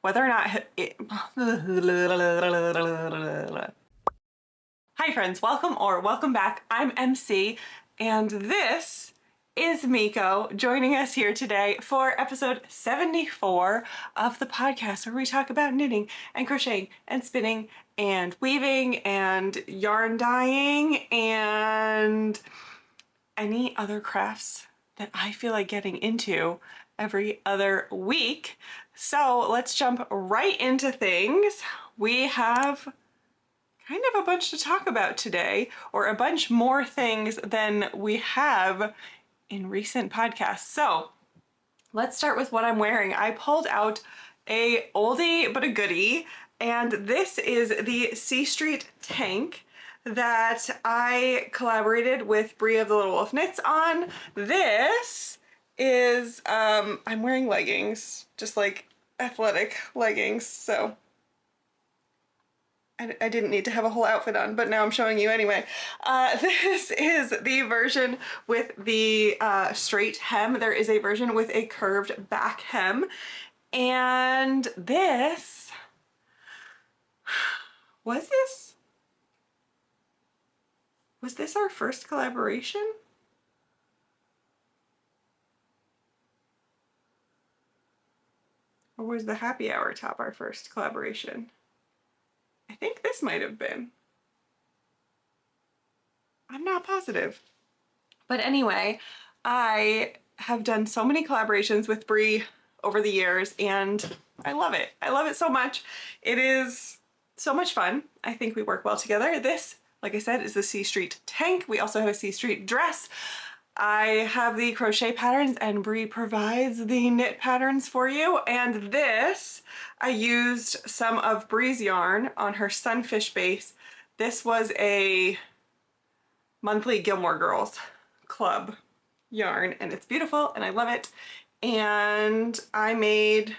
whether or not it... Hi friends, welcome back. I'm MC, and this is Miko joining us here today for episode 74 of the podcast, where we talk about knitting and crocheting and spinning and weaving and yarn dyeing and any other crafts that I feel like getting into every other week. So let's jump right into things. We have kind of a bunch to talk about today, or a bunch more things than we have in recent podcasts. So let's start with what I'm wearing. I pulled out a oldie but a goodie, and this is the C Street tank that I collaborated with Brie of the Little Wolf Knits on. This is, I'm wearing leggings, just like athletic leggings, so I didn't need to have a whole outfit on, but now I'm showing you anyway. This is the version with the straight hem. There is a version with a curved back hem. And this, was this our first collaboration? Or was the happy hour top our first collaboration? I think this might have been. I'm not positive. But anyway, I have done so many collaborations with Brie over the years, and I love it. I love it so much. It is so much fun. I think we work well together. This, like I said, is the C Street tank. We also have a C Street dress. I have the crochet patterns, and Brie provides the knit patterns for you. And this, I used some of Brie's yarn on her Sunfish base. This was a monthly Gilmore Girls Club yarn, and it's beautiful and I love it. And I made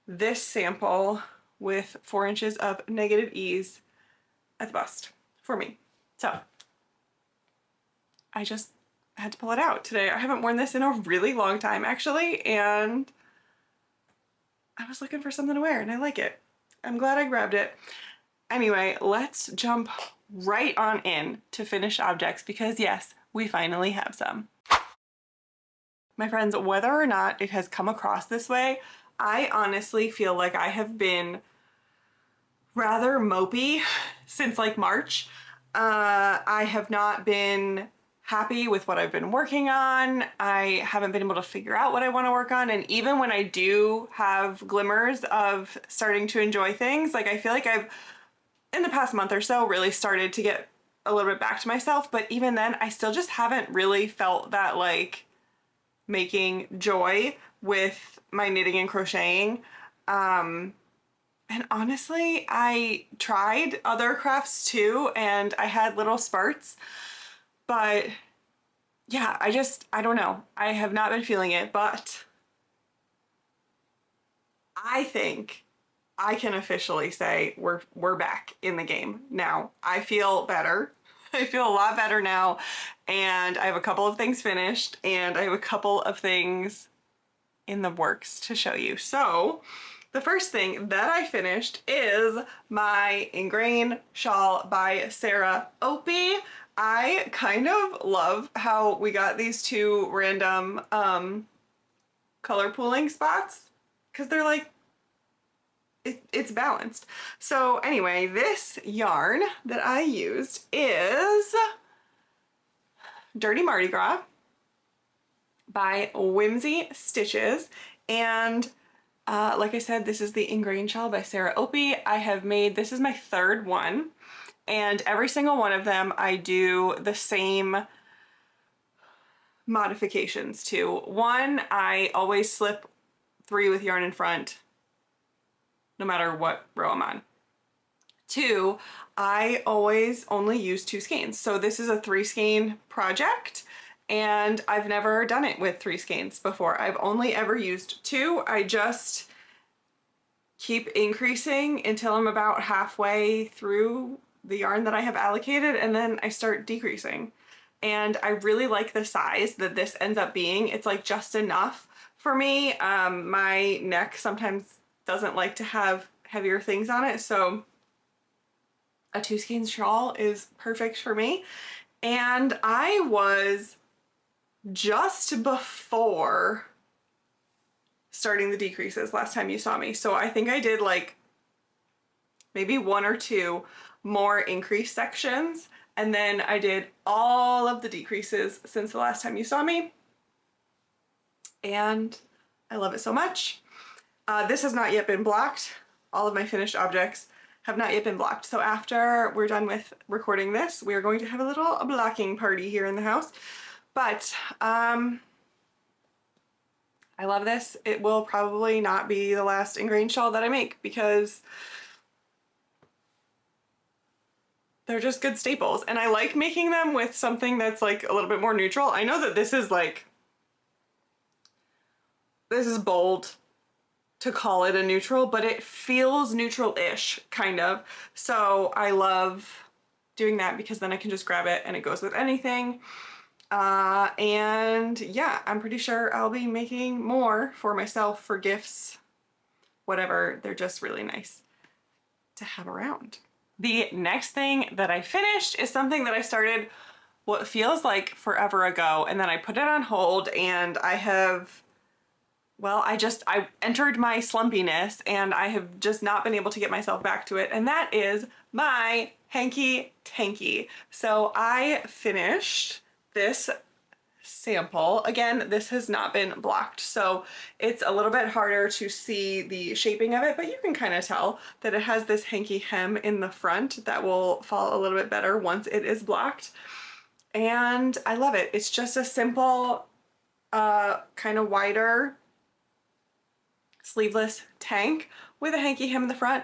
this sample with 4 inches of negative ease at the bust for me. So I just had to pull it out today. I haven't worn this in a really long time actually, and I was looking for something to wear and I like it. I'm glad I grabbed it. Anyway, let's jump right on in to finished objects, because yes, we finally have some. My friends, whether or not it has come across this way, I honestly feel like I have been rather mopey since like March. I have not been happy with what I've been working on. I haven't been able to figure out what I want to work on, and even when I do have glimmers of starting to enjoy things, like I feel like I've, in the past month or so, really started to get a little bit back to myself, but even then I still just haven't really felt that like making joy with my knitting and crocheting. And honestly, I tried other crafts too, and I had little spurts. But yeah, I don't know. I have not been feeling it, but I think I can officially say we're back in the game now. I feel better. I feel a lot better now, and I have a couple of things finished, and I have a couple of things in the works to show you. So the first thing that I finished is my ingrain shawl by Sarah Opie. I kind of love how we got these two random color pooling spots, because they're like, it's balanced. So anyway, this yarn that I used is Dirty Mardi Gras by Whimsy Stitches, and like I said, this is the ingrain shawl by Sarah Opie. I have made, this is my third one, and every single one of them I do the same modifications to. One, I always slip 3 with yarn in front, no matter what row I'm on. 2, I always only use 2 skeins. So this is a 3 skein project, and I've never done it with 3 skeins before. I've only ever used 2. I just keep increasing until I'm about halfway through the yarn that I have allocated, and then I start decreasing. And I really like the size that this ends up being. It's like just enough for me. My neck sometimes doesn't like to have heavier things on it, so a 2-skein shawl is perfect for me. And I was just before starting the decreases last time you saw me, so I think I did like maybe 1 or 2 more increase sections, and then I did all of the decreases since the last time you saw me, and I love it so much. This has not yet been blocked. All of my finished objects have not yet been blocked. So after we're done with recording this, we are going to have a little blocking party here in the house. But I love this. It will probably not be the last ingrain shawl that I make because they're just good staples. And I like making them with something that's like a little bit more neutral. I know that this is bold to call it a neutral, but it feels neutral-ish, kind of. So I love doing that because then I can just grab it and it goes with anything. And yeah, I'm pretty sure I'll be making more for myself for gifts, whatever. They're just really nice to have around. The next thing that I finished is something that I started what feels like forever ago, and then I put it on hold, and I entered my slumpiness and I have just not been able to get myself back to it, and that is my hanky tanky. So I finished this sample. Again, this has not been blocked, so it's a little bit harder to see the shaping of it, but you can kind of tell that it has this hanky hem in the front that will fall a little bit better once it is blocked. And I love it. It's just a simple, kind of wider sleeveless tank with a hanky hem in the front.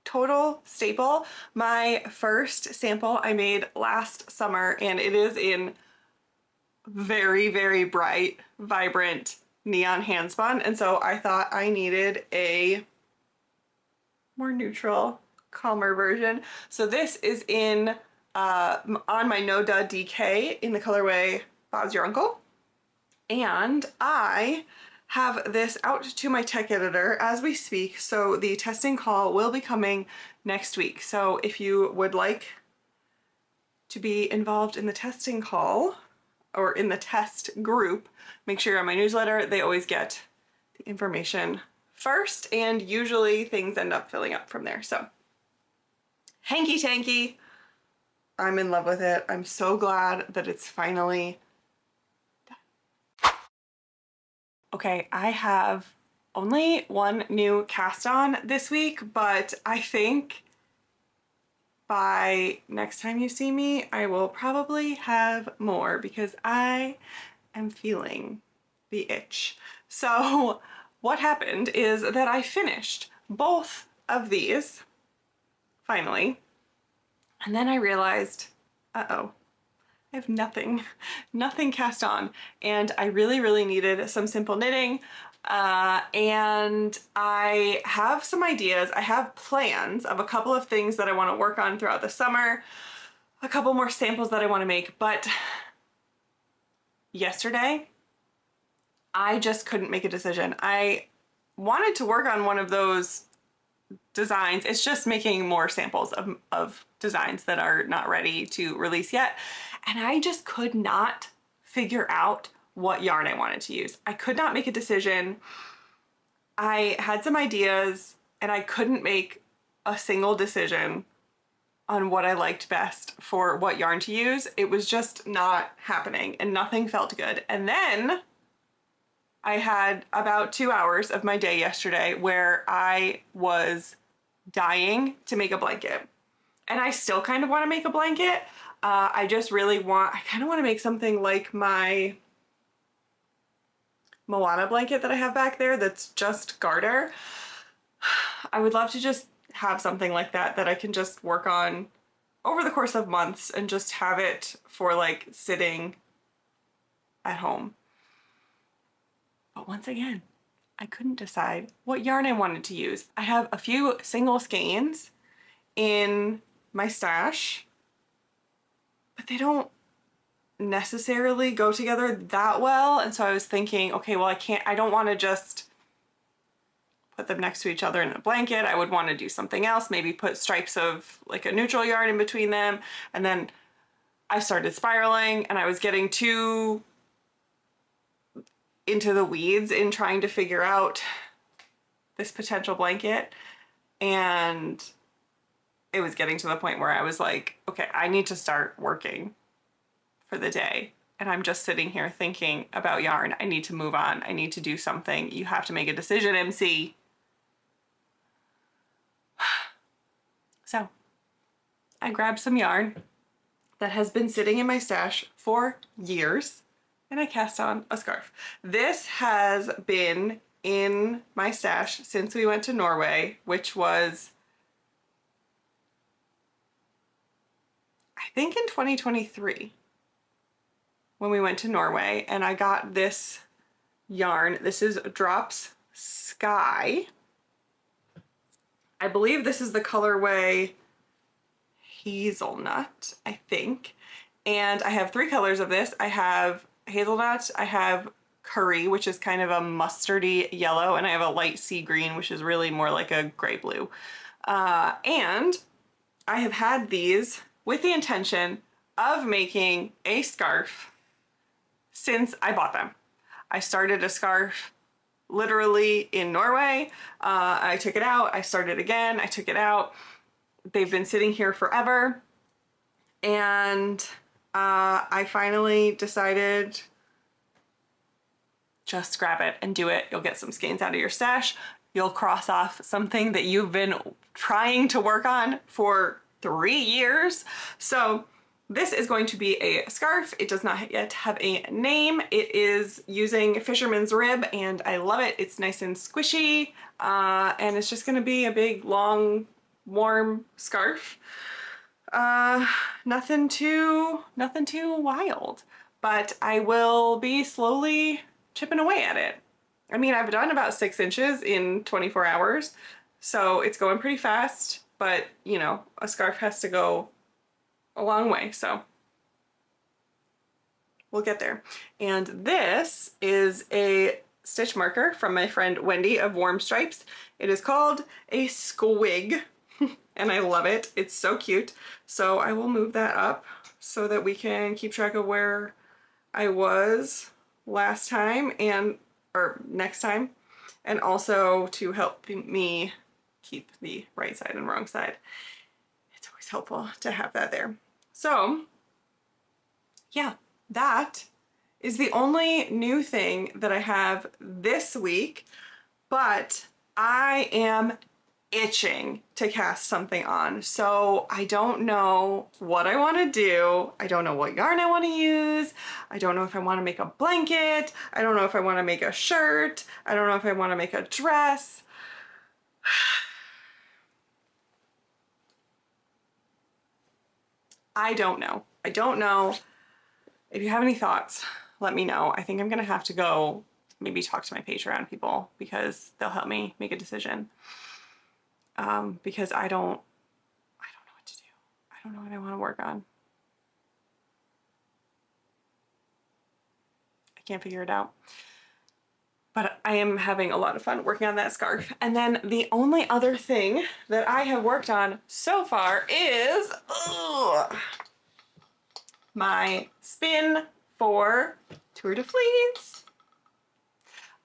Total staple. My first sample I made last summer, and it is in very, very bright, vibrant neon handspun, and so I thought I needed a more neutral, calmer version. So this is in on my No Duh DK in the colorway Bob's Your Uncle, and I have this out to my tech editor as we speak, so the testing call will be coming next week. So if you would like to be involved in the testing call or in the test group, make sure you're on my newsletter. They always get the information first, and usually things end up filling up from there. So hanky tanky, I'm in love with it. I'm so glad that it's finally done. Okay, I have only one new cast on this week, but I think by next time you see me, I will probably have more because I am feeling the itch. So what happened is that I finished both of these finally, and then I realized, uh-oh, I have nothing cast on, and I really, really needed some simple knitting. And I have some ideas. I have plans of a couple of things that I want to work on throughout the summer, a couple more samples that I want to make, but yesterday I just couldn't make a decision. I wanted to work on one of those designs. It's just making more samples of designs that are not ready to release yet. And I just could not figure out what yarn I wanted to use. I could not make a decision. I had some ideas and I couldn't make a single decision on what I liked best for what yarn to use. It was just not happening and nothing felt good. And then I had about 2 hours of my day yesterday where I was dying to make a blanket. And I still kind of want to make a blanket. I kind of want to make something like my Moana blanket that I have back there that's just garter. I would love to just have something like that I can just work on over the course of months and just have it for like sitting at home. But once again, I couldn't decide what yarn I wanted to use. I have a few single skeins in my stash, but they don't necessarily go together that well. And so I was thinking, okay, well, I don't want to just put them next to each other in a blanket. I would want to do something else, maybe put stripes of like a neutral yarn in between them. And then I started spiraling and I was getting too into the weeds in trying to figure out this potential blanket. And it was getting to the point where I was like, okay, I need to start working for the day. And I'm just sitting here thinking about yarn. I need to move on. I need to do something. You have to make a decision, MC. So I grabbed some yarn that has been sitting in my stash for years and I cast on a scarf. This has been in my stash since we went to Norway, which was, I think in 2023 when we went to Norway, and I got this yarn. This is Drops Sky. I believe this is the colorway Hazelnut, I think. And I have 3 colors of this. I have hazelnut, I have curry, which is kind of a mustardy yellow, and I have a light sea green, which is really more like a gray blue. And I have had these with the intention of making a scarf since I bought them. I started a scarf literally in Norway. I took it out, I started again, I took it out. They've been sitting here forever. And I finally decided, just grab it and do it. You'll get some skeins out of your stash. You'll cross off something that you've been trying to work on for 3 years. So this is going to be a scarf. It does not yet have a name. It is using fisherman's rib and I love it. It's nice and squishy, and it's just gonna be a big, long, warm scarf. Nothing too wild, but I will be slowly chipping away at it. I mean, I've done about 6 inches in 24 hours, so it's going pretty fast, but you know, a scarf has to go a long way, so we'll get there. And this is a stitch marker from my friend Wendy of Warm Stripes. It is called a squig and I love it. It's so cute. So I will move that up so that we can keep track of where I was last time or next time, and also to help me keep the right side and wrong side. It's always helpful to have that there. So yeah, that is the only new thing that I have this week, but I am itching to cast something on. So I don't know what I want to do. I don't know what yarn I want to use. I don't know if I want to make a blanket. I don't know if I want to make a shirt. I don't know if I want to make a dress. I don't know. I don't know. If you have any thoughts, let me know. I think I'm gonna have to go maybe talk to my Patreon people because they'll help me make a decision. Because I don't know what to do. I don't know what I want to work on. I can't figure it out. But I am having a lot of fun working on that scarf. And then the only other thing that I have worked on so far is my spin for Tour de Fleece.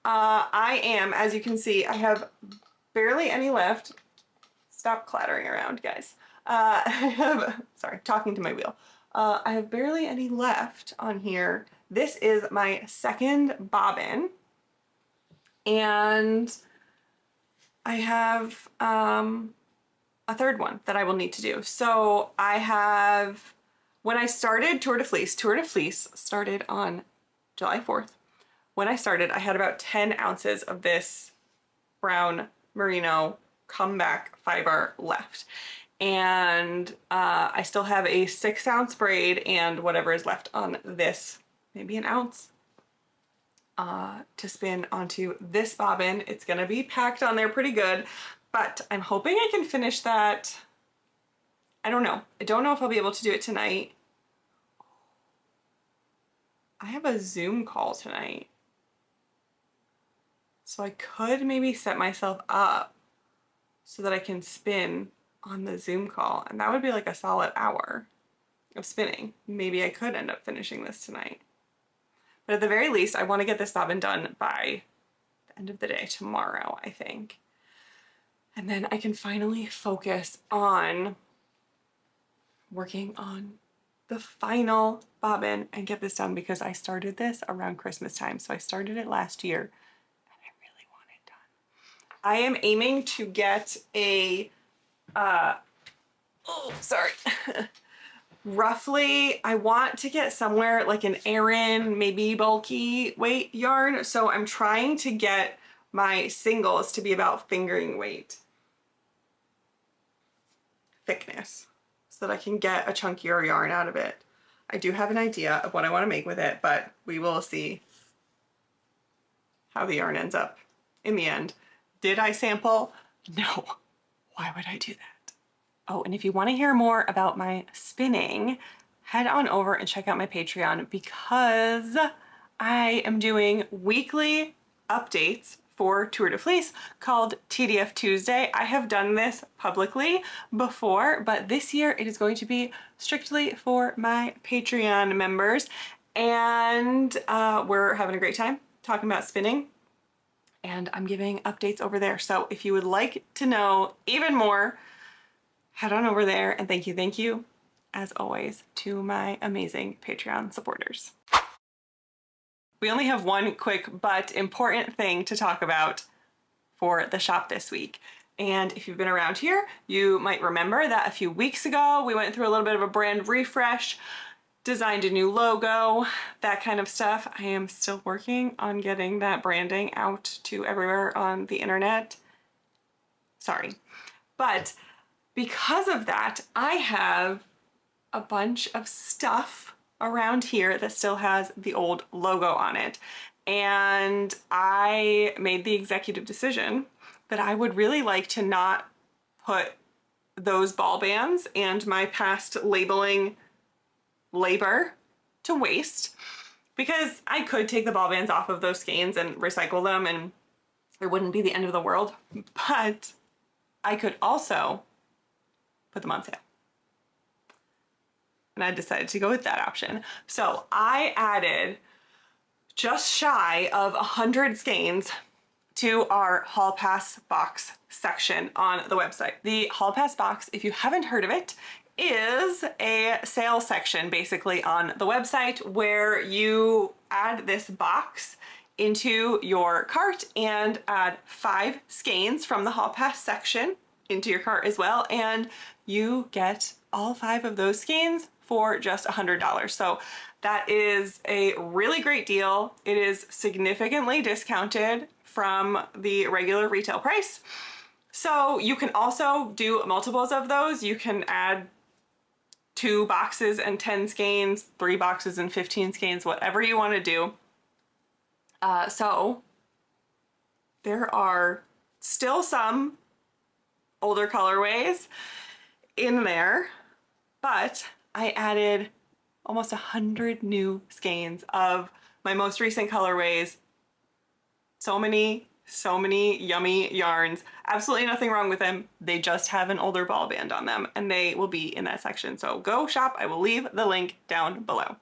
I am, as you can see, I have barely any left. Stop clattering around, guys. Sorry, talking to my wheel. I have barely any left on here. This is my second bobbin. And I have a third one that I will need to do. So I have, when I started Tour de Fleece started on July 4th. When I started, I had about 10 ounces of this brown merino comeback fiber left. And I still have a 6-ounce braid and whatever is left on this, maybe an ounce, to spin onto this bobbin. It's gonna be packed on there pretty good, but I'm hoping I can finish that. I don't know. I don't know if I'll be able to do it tonight. I have a Zoom call tonight. So I could maybe set myself up so that I can spin on the Zoom call, and that would be like a solid hour of spinning. Maybe I could end up finishing this tonight. But at the very least, I want to get this bobbin done by the end of the day tomorrow, I think. And then I can finally focus on working on the final bobbin and get this done, because I started this around Christmas time. So I started it last year and I really want it done. I am aiming to get a, roughly, I want to get somewhere like an Aran, maybe bulky weight yarn. So I'm trying to get my singles to be about fingering weight thickness so that I can get a chunkier yarn out of it. I do have an idea of what I want to make with it, but we will see how the yarn ends up in the end. Did I sample? No. Why would I do that? Oh, and if you want to hear more about my spinning, head on over and check out my Patreon, because I am doing weekly updates for Tour de Fleece called TDF Tuesday. I have done this publicly before, but this year it is going to be strictly for my Patreon members. And we're having a great time talking about spinning, and I'm giving updates over there. So if you would like to know even more, head on over there. And thank you, as always, to my amazing Patreon supporters. We only have one quick but important thing to talk about for the shop this week. And if you've been around here, you might remember that a few weeks ago, we went through a little bit of a brand refresh, designed a new logo, that kind of stuff. I am still working on getting that branding out to everywhere on the internet. Sorry. But because of that, I have a bunch of stuff around here that still has the old logo on it. And I made the executive decision that I would really like to not put those ball bands and my past labeling labor to waste, because I could take the ball bands off of those skeins and recycle them and it wouldn't be the end of the world, but I could also put them on sale. And I decided to go with that option. So I added just shy of 100 skeins to our Hall Pass box section on the website. The Hall Pass box, if you haven't heard of it, is a sales section basically on the website where you add this box into your cart and add 5 skeins from the Hall Pass section into your cart as well, and you get all 5 of those skeins for just $100. So that is a really great deal. It is significantly discounted from the regular retail price. So you can also do multiples of those. You can add 2 boxes and 10 skeins, 3 boxes and 15 skeins, whatever you want to do. So there are still some older colorways in there, but I added almost 100 new skeins of my most recent colorways. So many yummy yarns. Absolutely nothing wrong with them. They just have an older ball band on them, and they will be in that section. So go shop. I will leave the link down below.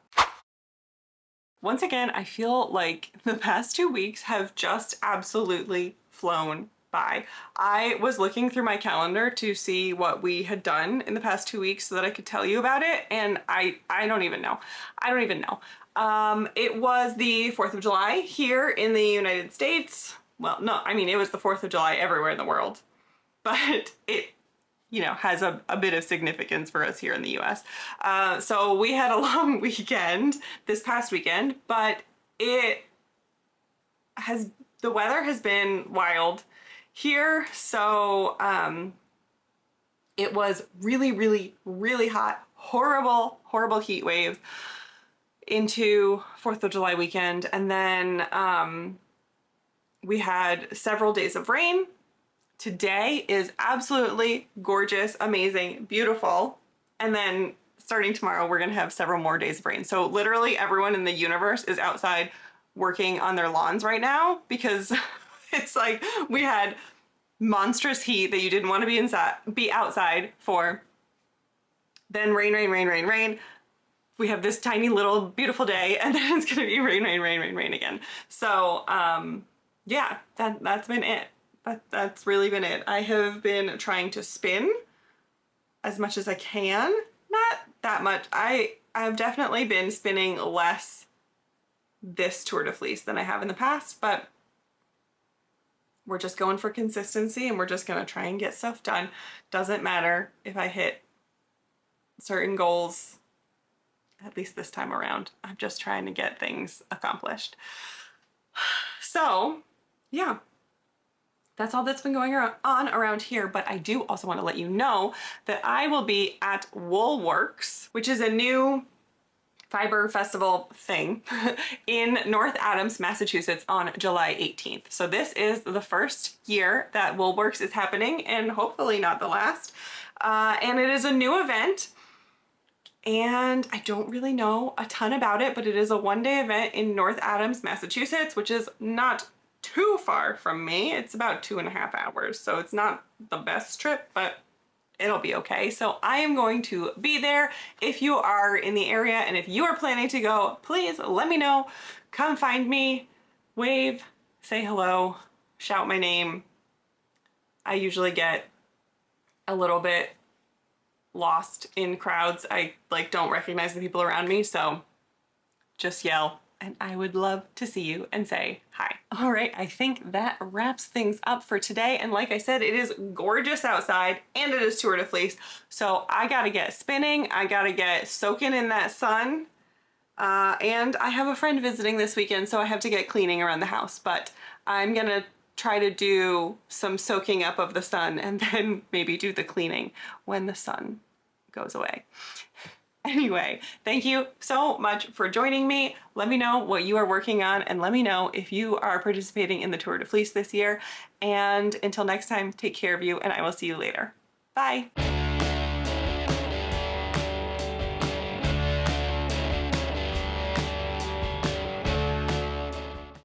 Once again, I feel like the past 2 weeks have just absolutely flown by. I was looking through my calendar to see what we had done in the past 2 weeks so that I could tell you about it, and I don't even know. It was the 4th of July here in the United States. Well, no, I mean, it was the 4th of July everywhere in the world, but it, has a bit of significance for us here in the US. So we had a long weekend this past weekend, but the weather has been wild here. So it was really hot, horrible heat wave into 4th of July weekend. And then we had several days of rain. Today is absolutely gorgeous, amazing, beautiful. And then starting tomorrow, we're gonna have several more days of rain. So literally everyone in the universe is outside working on their lawns right now because It's like we had monstrous heat that you didn't want to be outside for. Then rain, rain, rain, rain, rain. We have this tiny little beautiful day, and then it's gonna be rain, rain, rain, rain, rain again. So yeah, that's been it. That's really been it. I have been trying to spin as much as I can. Not that much. I've definitely been spinning less this Tour de Fleece than I have in the past, but we're just going for consistency, and we're just gonna try and get stuff done. Doesn't matter if I hit certain goals, at least this time around. I'm just trying to get things accomplished. So yeah, that's all that's been going on around here. But I do also want to let you know that I will be at Woolworks, which is a new fiber festival thing in North Adams, Massachusetts on July 18th. So this is the first year that Woolworks is happening, and hopefully not the last. And it is a new event, and I don't really know a ton about it, but it is a one-day event in North Adams, Massachusetts, which is not too far from me. It's about 2.5 hours, so it's not the best trip, but it'll be okay. So I am going to be there. If you are in the area and if you are planning to go, please let me know. Come find me, wave, say hello, shout my name. I usually get a little bit lost in crowds. I don't recognize the people around me, so just yell and I would love to see you and say hi. All right, I think that wraps things up for today. And like I said, it is gorgeous outside and it is Tour de Fleece. So I gotta get spinning, I gotta get soaking in that sun. And I have a friend visiting this weekend, so I have to get cleaning around the house, but I'm gonna try to do some soaking up of the sun and then maybe do the cleaning when the sun goes away. Anyway, thank you so much for joining me. Let me know what you are working on, and let me know if you are participating in the Tour de Fleece this year. And until next time, take care of you, and I will see you later. Bye.